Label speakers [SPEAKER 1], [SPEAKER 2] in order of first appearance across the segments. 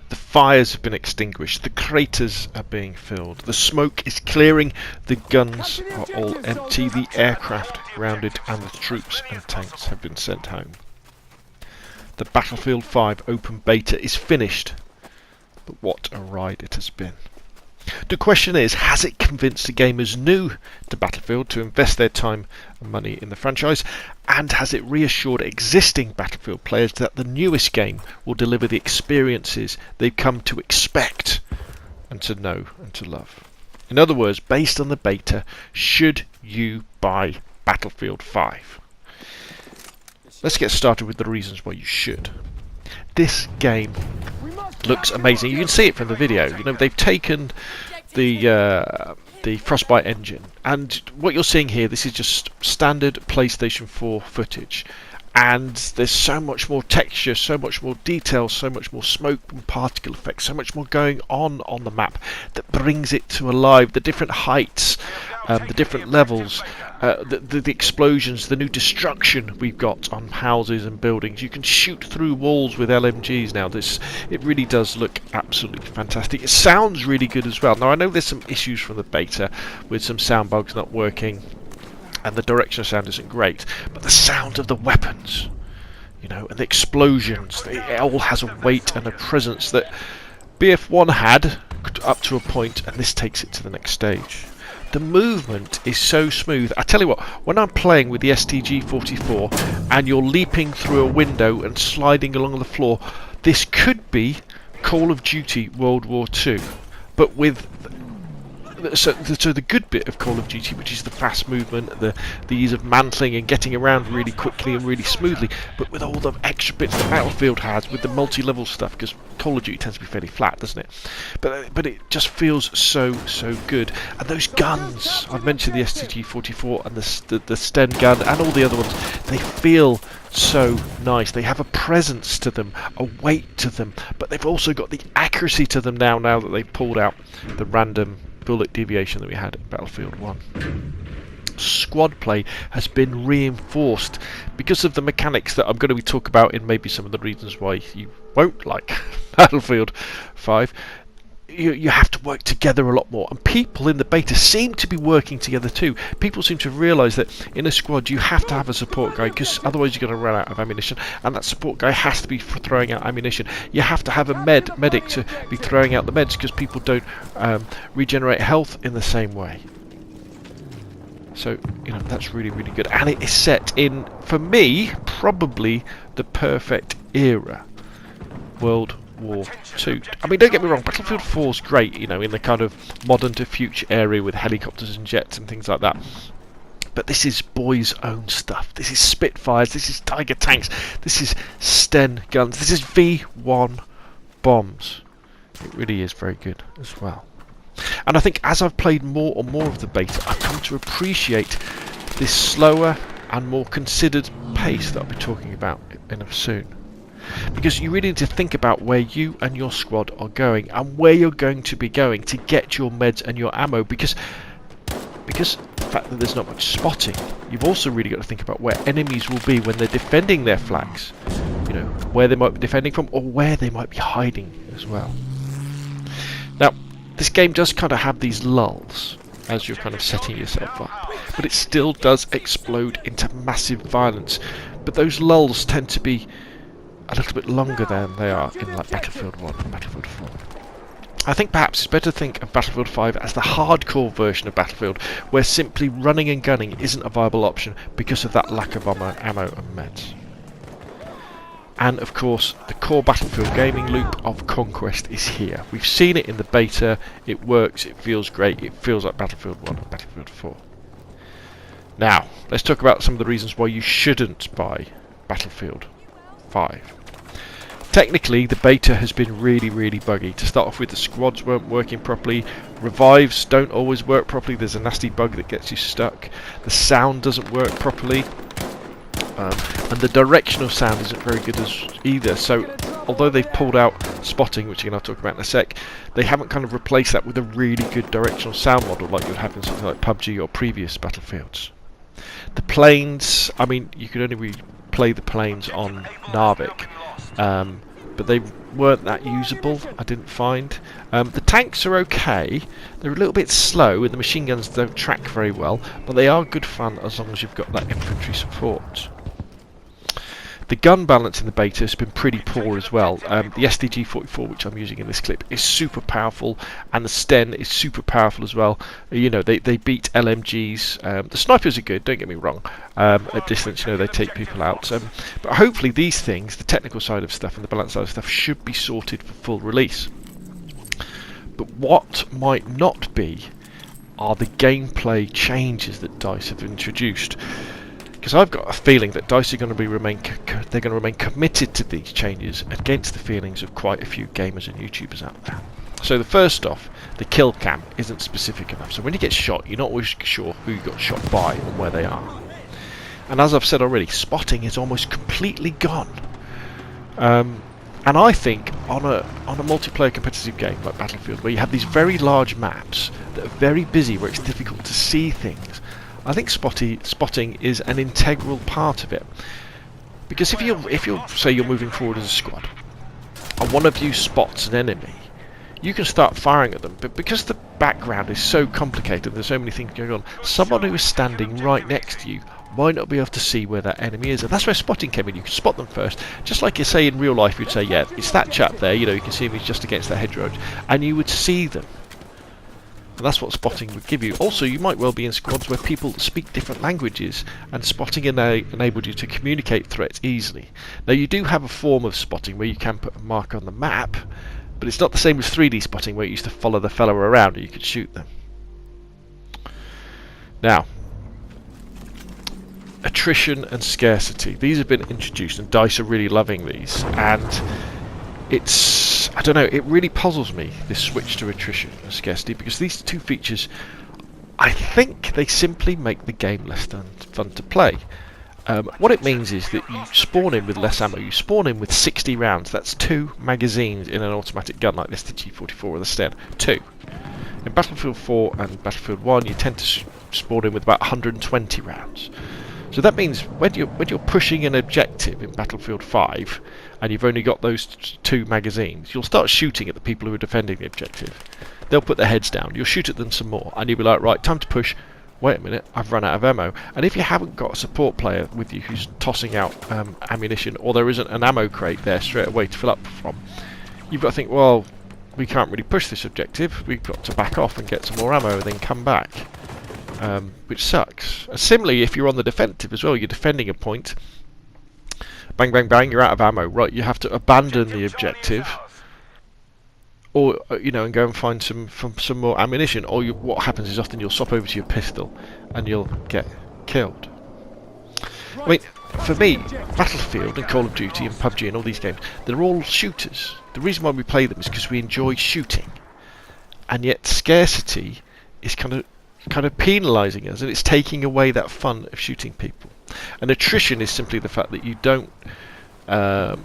[SPEAKER 1] The fires have been extinguished, the craters are being filled, the smoke is clearing, the guns are all empty, the aircraft grounded, and the troops and tanks have been sent home. The Battlefield 5 open beta is finished, but what a ride it has been. The question is, has it convinced the gamers new to Battlefield to invest their time and money in the franchise? And has it reassured existing Battlefield players that the newest game will deliver the experiences they've come to expect and to know and to love? In other words, based on the beta, should you buy Battlefield 5? Let's get started with the reasons why you should. This game looks amazing. You can see it from the video. You know, they've taken the Frostbite engine, and what you're seeing here, this is just standard PlayStation 4 footage, and there's so much more texture, so much more detail, so much more smoke and particle effects, so much more going on the map that brings it to alive. The different heights, the different levels, the explosions, the new destruction we've got on houses and buildings. You can shoot through walls with LMGs now. It really does look absolutely fantastic. It sounds really good as well. Now I know there's some issues from the beta with some sound bugs not working, and the direction of sound isn't great, but the sound of the weapons, you know, and the explosions, it all has a weight and a presence that BF1 had up to a point, and this takes it to the next stage. The movement is so smooth. I tell you what, when I'm playing with the STG-44 and you're leaping through a window and sliding along the floor, this could be Call of Duty World War II, but with so the good bit of Call of Duty, which is the fast movement, the ease of mantling and getting around really quickly and really smoothly, but with all the extra bits that Battlefield has, with the multi-level stuff, because Call of Duty tends to be fairly flat, doesn't it? But it just feels so good. And those guns, I've mentioned the STG-44 and the Sten gun and all the other ones, they feel so nice. They have a presence to them, a weight to them, but they've also got the accuracy to them now that they've pulled out the random bullet deviation that we had in Battlefield 1. Squad play has been reinforced because of the mechanics that I'm going to be talking about in maybe some of the reasons why you won't like Battlefield 5. You have to work together a lot more, and people in the beta seem to be working together too. People seem to realise that in a squad you have to have a support guy, because otherwise you're going to run out of ammunition, and that support guy has to be throwing out ammunition. You have to have a medic to be throwing out the meds, because people don't regenerate health in the same way. So, you know, that's really good, and it is set in, for me, probably the perfect era. World War II. I mean, don't get me wrong, Battlefield 4 is great, you know, in the kind of modern to future area with helicopters and jets and things like that. But this is boys' own stuff. This is Spitfires, this is Tiger tanks, this is Sten guns, this is V1 bombs. It really is very good as well. And I think as I've played more and more of the beta, I've come to appreciate this slower and more considered pace that I'll be talking about soon. Because you really need to think about where you and your squad are going and where you're going to be going to get your meds and your ammo, because the fact that there's not much spotting, you've also really got to think about where enemies will be when they're defending their flags, you know, where they might be defending from or where they might be hiding as well. Now, this game does kind of have these lulls as you're kind of setting yourself up, but it still does explode into massive violence, but those lulls tend to be a little bit longer than they are in like Battlefield 1 and Battlefield 4. I think perhaps it's better to think of Battlefield 5 as the hardcore version of Battlefield, where simply running and gunning isn't a viable option because of that lack of ammo and meds. And of course, the core Battlefield gaming loop of Conquest is here. We've seen it in the beta, it works, it feels great, it feels like Battlefield 1 and Battlefield 4. Now, let's talk about some of the reasons why you shouldn't buy Battlefield 5. Technically, the beta has been really buggy. To start off with, the squads weren't working properly, revives don't always work properly, there's a nasty bug that gets you stuck, the sound doesn't work properly, and the directional sound isn't very good either. So although they've pulled out spotting, which again I'll talk about in a sec, they haven't kind of replaced that with a really good directional sound model like you'd have in something like PUBG or previous Battlefields. The planes, I mean, you could only really play the planes on Narvik, but they weren't that usable, I didn't find. The tanks are okay. They're a little bit slow, and the machine guns don't track very well, but they are good fun as long as you've got that infantry support. The gun balance in the beta has been pretty poor as well. The SDG-44, which I'm using in this clip, is super powerful, and the Sten is super powerful as well. You know, they beat LMGs. The snipers are good, don't get me wrong. At distance, you know, they take people out. But hopefully these things, the technical side of stuff and the balance side of stuff, should be sorted for full release. But what might not be are the gameplay changes that DICE have introduced. Because I've got a feeling that DICE are going to remain committed to these changes against the feelings of quite a few gamers and YouTubers out there. So the first off, the kill cam isn't specific enough. So when you get shot, you're not always sure who you got shot by and where they are. And as I've said already, spotting is almost completely gone. And I think on a multiplayer competitive game like Battlefield, where you have these very large maps that are very busy, where it's difficult to see things, I think spotting is an integral part of it. Because if you're say you're moving forward as a squad, and one of you spots an enemy, you can start firing at them. But because the background is so complicated, there's so many things going on, someone who is standing right next to you might not be able to see where that enemy is, and that's where spotting came in. You can spot them first, just like you say in real life. You'd say, yeah, it's that chap there. You know, you can see him. He's just against that hedgerow, and you would see them. And that's what spotting would give you. Also, you might well be in squads where people speak different languages, and spotting enabled you to communicate threats easily. Now, you do have a form of spotting where you can put a mark on the map, but it's not the same as 3D spotting where you used to follow the fellow around and you could shoot them. Now, attrition and scarcity. These have been introduced, and DICE are really loving these. And it's, I don't know, it really puzzles me, this switch to attrition and scarcity, because these two features, I think they simply make the game less fun to play. What it means is that you spawn in with less ammo. You spawn in with 60 rounds. That's 2 magazines in an automatic gun like this, the G44 or the Sten. 2. In Battlefield 4 and Battlefield 1, you tend to spawn in with about 120 rounds. So that means when you're pushing an objective in Battlefield 5 and you've only got those 2 magazines, you'll start shooting at the people who are defending the objective. They'll put their heads down, you'll shoot at them some more, and you'll be like, right, time to push. Wait a minute, I've run out of ammo. And if you haven't got a support player with you who's tossing out ammunition, or there isn't an ammo crate there straight away to fill up from, you've got to think, well, we can't really push this objective, we've got to back off and get some more ammo and then come back. Which sucks. Similarly, if you're on the defensive as well, you're defending a point, bang, bang, bang, you're out of ammo. Right, you have to abandon the objective, or you know, and go and find some more ammunition. Or what happens is often you'll swap over to your pistol, and you'll get killed. I mean, for me, Battlefield and Call of Duty and PUBG and all these games, they're all shooters. The reason why we play them is because we enjoy shooting, and yet scarcity is kind of penalising us, and it's taking away that fun of shooting people. And attrition is simply the fact that you don't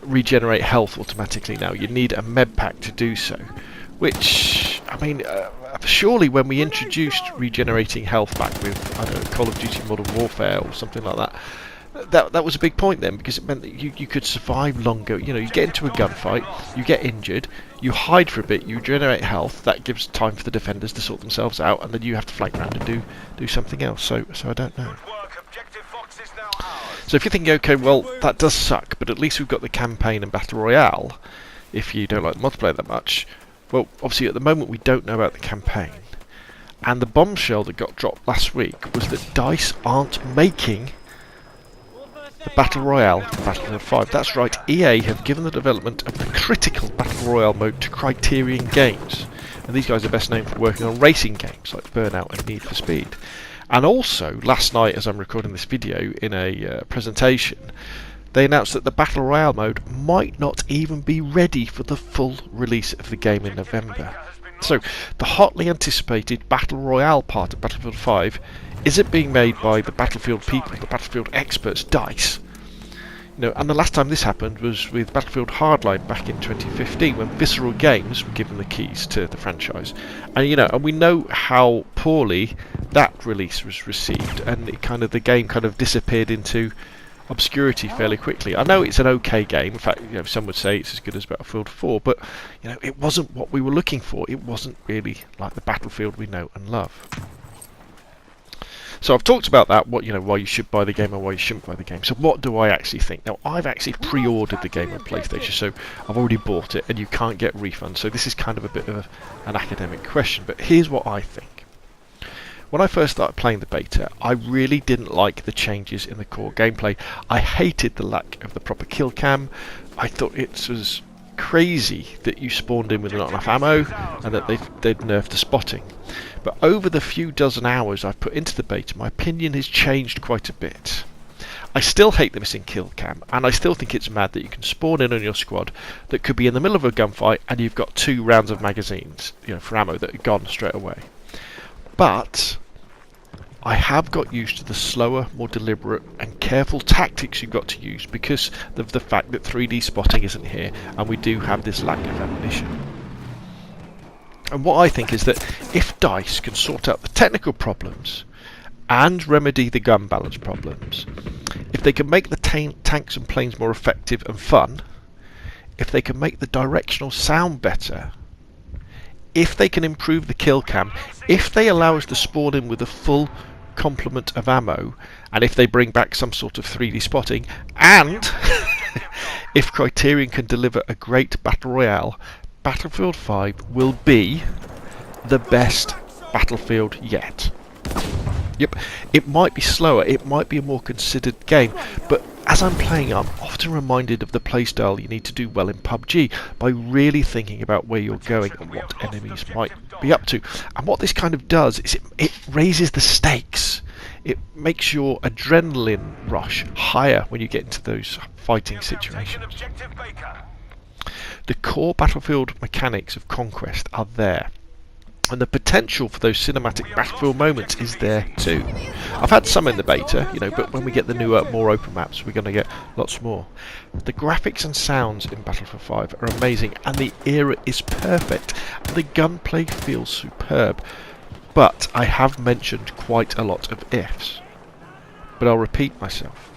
[SPEAKER 1] regenerate health automatically now. You need a med pack to do so, which, I mean, surely when we introduced regenerating health back with, I don't know, Call of Duty Modern Warfare or something like that was a big point then, because it meant that you could survive longer. You know, you get into a gunfight, you get injured, you hide for a bit, you generate health, that gives time for the defenders to sort themselves out, and then you have to flank around and do something else. So I don't know. So if you're thinking, okay, well, that does suck, but at least we've got the campaign and Battle Royale, if you don't like multiplayer that much, well, obviously at the moment we don't know about the campaign. And the bombshell that got dropped last week was that DICE aren't making the Battle Royale for Battlefield 5. That's right, EA have given the development of the critical Battle Royale mode to Criterion Games. And these guys are best known for working on racing games like Burnout and Need for Speed. And also, last night as I'm recording this video in a presentation, they announced that the Battle Royale mode might not even be ready for the full release of the game in November. So, the hotly anticipated Battle Royale part of Battlefield 5 isn't being made by the Battlefield people, the Battlefield experts, DICE. You know, and the last time this happened was with Battlefield Hardline back in 2015, when Visceral Games were given the keys to the franchise. And you know, and we know how poorly that release was received, and the game kind of disappeared into obscurity fairly quickly. I know it's an okay game. In fact, some would say it's as good as Battlefield 4, but it wasn't what we were looking for. It wasn't really like the Battlefield we know and love. So I've talked about that, why you should buy the game and why you shouldn't buy the game. So what do I actually think? Now, I've actually pre-ordered the game on PlayStation, so I've already bought it, and you can't get refunds. So this is kind of a bit of an academic question, but here's what I think. When I first started playing the beta, I really didn't like the changes in the core gameplay. I hated the lack of the proper kill cam. I thought it was crazy that you spawned in with not enough ammo and that they'd nerfed the spotting. But over the few dozen hours I've put into the beta, my opinion has changed quite a bit. I still hate the missing kill cam, and I still think it's mad that you can spawn in on your squad that could be in the middle of a gunfight and you've got 2 rounds of magazines, for ammo that are gone straight away. But I have got used to the slower, more deliberate and careful tactics you've got to use because of the fact that 3D spotting isn't here and we do have this lack of ammunition. And what I think is that if DICE can sort out the technical problems and remedy the gun balance problems, if they can make the tanks and planes more effective and fun, if they can make the directional sound better, if they can improve the kill cam, if they allow us to spawn in with a full complement of ammo, and if they bring back some sort of 3D spotting, and if Criterion can deliver a great Battle Royale, Battlefield 5 will be the best Battlefield yet. Yep, it might be slower, it might be a more considered game, but as I'm playing, I'm often reminded of the playstyle you need to do well in PUBG by really thinking about where you're going and what enemies might be up to. And what this kind of does is it raises the stakes. It makes your adrenaline rush higher when you get into those fighting situations. The core Battlefield mechanics of Conquest are there. And the potential for those cinematic Battlefield moments is there too. I've had some in the beta, but when we get the newer, more open maps, we're going to get lots more. The graphics and sounds in Battlefield 5 are amazing, and the era is perfect, and the gunplay feels superb. But I have mentioned quite a lot of ifs. But I'll repeat myself.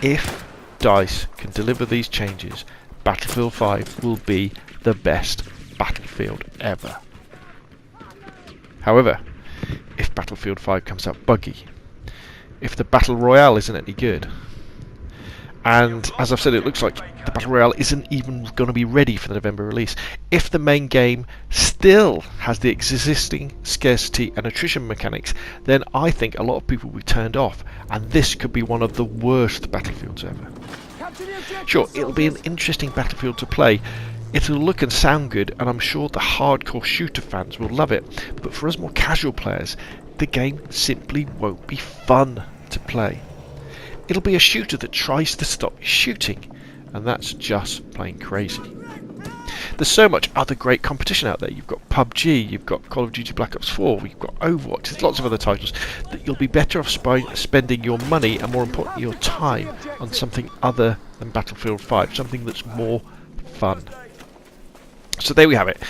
[SPEAKER 1] If DICE can deliver these changes, Battlefield 5 will be the best Battlefield ever. However, if Battlefield 5 comes out buggy, if the Battle Royale isn't any good, and as I've said, it looks like the Battle Royale isn't even going to be ready for the November release, if the main game still has the existing scarcity and attrition mechanics, then I think a lot of people will be turned off, and this could be one of the worst Battlefields ever. Sure, it'll be an interesting Battlefield to play. It'll look and sound good, and I'm sure the hardcore shooter fans will love it, but for us more casual players, the game simply won't be fun to play. It'll be a shooter that tries to stop you shooting, and that's just plain crazy. There's so much other great competition out there. You've got PUBG, you've got Call of Duty Black Ops 4, you've got Overwatch, there's lots of other titles that you'll be better off spending your money and more importantly your time on something other than Battlefield 5, something that's more fun. So there we have it.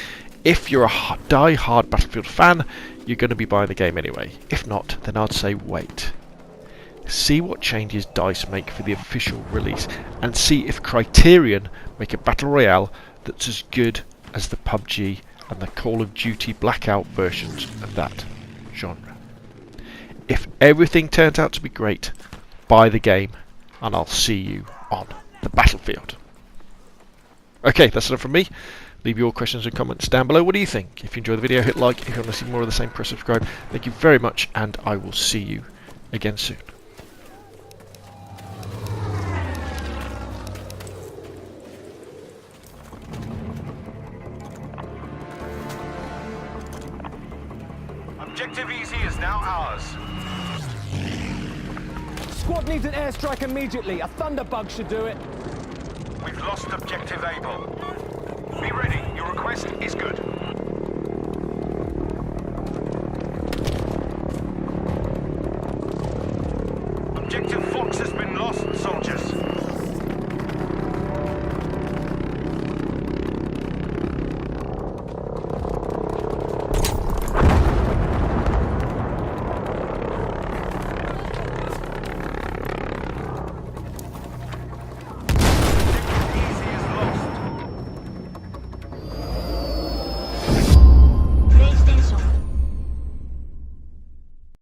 [SPEAKER 1] If you're a die-hard Battlefield fan, you're going to be buying the game anyway. If not, then I'd say wait. See what changes DICE make for the official release, and see if Criterion make a Battle Royale that's as good as the PUBG and the Call of Duty Blackout versions of that genre. If everything turns out to be great, buy the game, and I'll see you on the battlefield. Okay, that's enough from me. Leave your questions and comments down below. What do you think? If you enjoyed the video, hit like. If you want to see more of the same, press subscribe. Thank you very much, and I will see you again soon.
[SPEAKER 2] Objective easy is now ours.
[SPEAKER 3] Squad needs an airstrike immediately. A thunderbug should do it.
[SPEAKER 2] We've lost objective Able.